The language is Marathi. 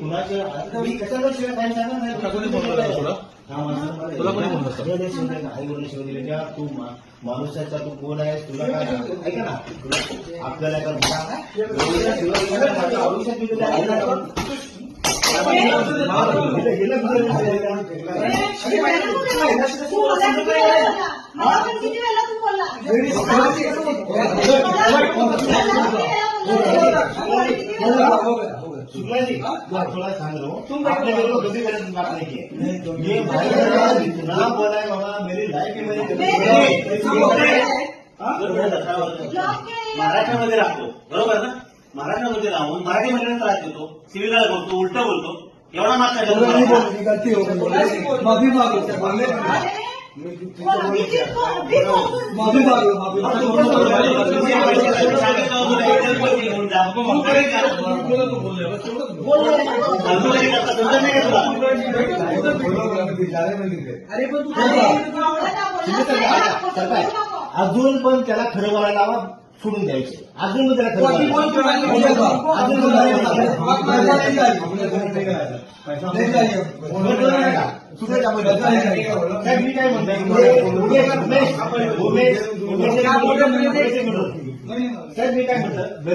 कुणाच्या मी कशाला शिवाय काय सांगा नाही तुला कोणी म्हणलं असतं? आई वडील शिवाय दिले का तू माणूसाचा तू कोण आहेस तुला काय ऐका ना आपल्याला शुक्ला जी थोड़ा सांग रहा हूँ आपने मेरे को कभी गलत बात नहीं की ये भाई इतना बोला है बाबा मेरी लाइफ में मैंने महाराष्ट्रामध्ये राहतो बरोबर ना महाराष्ट्रामध्ये राहून मराठी महिन्यात त्रास देतो सिव्हिल बोलतो उलट बोलतो एवढा मागचा माफी मागो अजून पण त्याला खरं बोलायला लावा सोडून द्यायचे अजून पण त्याला खरं मी काय म्हणतो